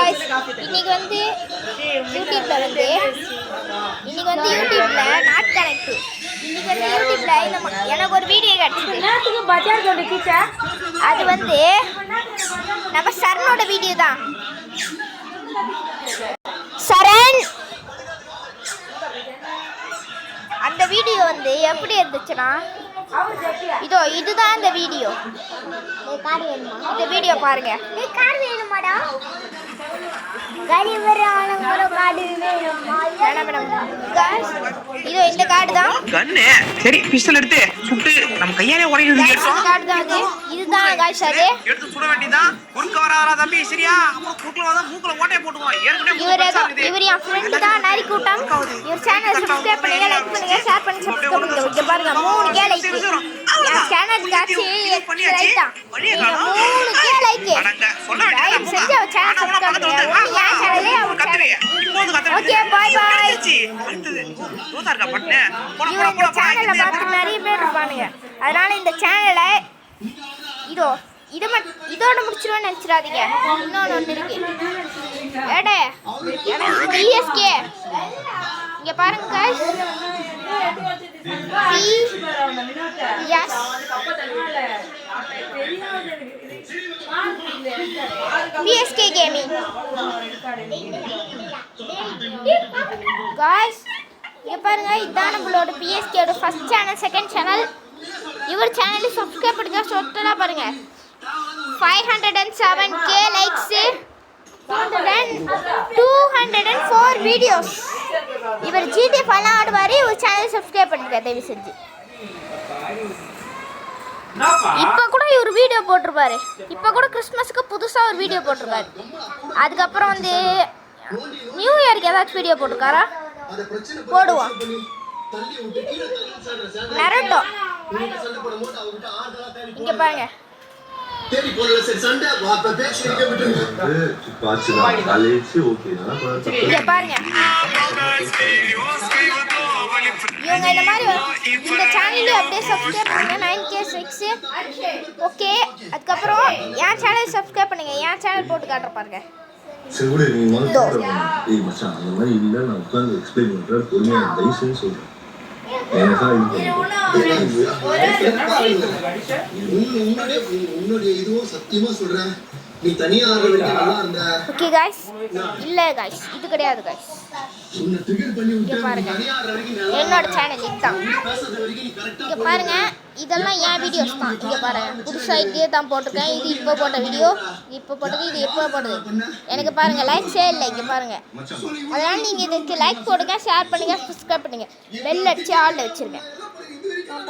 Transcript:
guys இன்னைக்கு வந்து யூடியூப்ல நாட் கனெக்ட் இன்னைக்கு வந்து யூடியூப்ல எனக்கு ஒரு வீடியோ கிடைச்சது பஜார் கொண்டு கீச்சா அது வந்து நம்ம சரணோட வீடியோ தான் சரண் அந்த வீடியோ வந்து எப்படி இருந்துச்சுன்னா இதுதான் அந்த வீடியோ கார் வேணுமா இந்த வீடியோ பாருங்க கார் வேணுமாடா இதோ இந்த கார்டு தான் கண்ணு சரி பிஸ்டல் எடுத்து சுட்டு நம்ம கையாலே உடையிறது இந்த கார்டு தான் அது இதுதான் गाइस அது எடுத்து சுட வேண்டியதான் குறுக்க வராதா தம்பி சரியா அப்புறம் கூக்குல வந்தா மூக்குல ஓட்டைய போடுவோம் ஏற்கனவே இவர் என் ஃப்ரெண்ட் தான் நரி கூட்டம் இவர் சேனலை சப்ஸ்கிரைப் பண்ணுங்க லைக் பண்ணுங்க ஷேர் பண்ணி சப்ஸ்கிரைப் பண்ணுங்க இங்க பாருங்க 3k லைக் என் சேனலுக்கு ஆச்சு ரைட்டா 3k லைக் லைக் செஞ்சு அவர் சேனல் சப்ஸ்கிரைப் பண்ணுங்க என் சேனலே அவர் சேனல் ஓகே பை பை தோதா இருக்கா பட்னே இவங்க இந்த சேனலை பார்த்து நிறைய பேர் இருப்பானுங்க அதனால இந்த சேனலை இதோட முடிச்சிருவேன்னு நினைச்சிடாதீங்க இன்னொன்று ஒன்று இருக்கு ஏடே எனக்கு பிஎஸ்கே இங்க பாருங்க गाइस பிஎஸ்கே கேமிங் गाइस இங்க பாருங்க இதான் நம்மளோட பிஎஸ்கேயோட ஃபர்ஸ்ட் சேனல் செகண்ட் சேனல் இவர் சேனலை சப்ஸ்கிரைப் பண்ணுங்க சொட்டலா பாருங்க 507k லைக்ஸ் 204 வீடியோஸ் இவர் ஜிடி ஃபன் ஆடுவாரு இவர் சேனலை சப்ஸ்கிரைப் பண்ணுங்க தயவு செஞ்சு இப்போ கூட இவர் வீடியோ போட்டிருப்பாரு இப்போ கூட கிறிஸ்மஸ்க்கு புதுசாக ஒரு வீடியோ போட்டிருக்காரு அதுக்கப்புறம் வந்து நியூ இயருக்கு ஏதாச்சும் வீடியோ போட்டிருக்காரா போடுவோம் நரட்டோ இங்க பாருங்க தேடி போறல சரி சண்டை வாப்ப பேச்சு நிக்க விட்டுருங்க பாச்சுடா காலேஜ் ஓகேனா இங்க பாருங்க இவங்க இந்த மாதிரி இந்த சேனலை அப்படியே சப்ஸ்கிரைப் பண்ணுங்க 9k 6 ஓகே அதுக்கப்புறம் என் சேனல் சப்ஸ்கிரைப் பண்ணுங்க என் சேனல் போட்டு காட்டுற பாருங்க சரி கூட நீ மறந்துடாத ஏய் மச்சான் அந்த மாதிரி இல்ல நான் உட்கார்ந்து எக்ஸ்பிளைன் பண்றேன் பொறுமையா லைசென்ஸ் சொல்றேன் உன்னுடைய இதுவும் சத்தியமா சொல்றேன் நீ தனியா ஆடுறதுக்கு நல்லா இருந்த ஓகே गाइस இல்ல गाइस இது கிடையாது गाइस உன்னை ட்ரிகர் பண்ணி விட்டு பாருங்க தனியா ஆடுற வரைக்கும் நல்லா என்னோட சேனல் இதுதான் பேசுறது வரைக்கும் நீ கரெக்ட்டா இங்க பாருங்க இதெல்லாம் என் வீடியோஸ் தான் இங்க பாருங்க புதுசா இதே தான் போட்டிருக்கேன் இது இப்போ போட்ட வீடியோ இப்போ போட்டது இது எப்போ போட்டது எனக்கு பாருங்க லைக்ஸே இல்லை இங்க பாருங்க அதனால நீங்க இதுக்கு லைக் போடுங்க ஷேர் பண்ணுங்க சப்ஸ்கிரைப் பண்ணுங்க பெல் அடிச்சு ஆல்ல வச்சிருங்க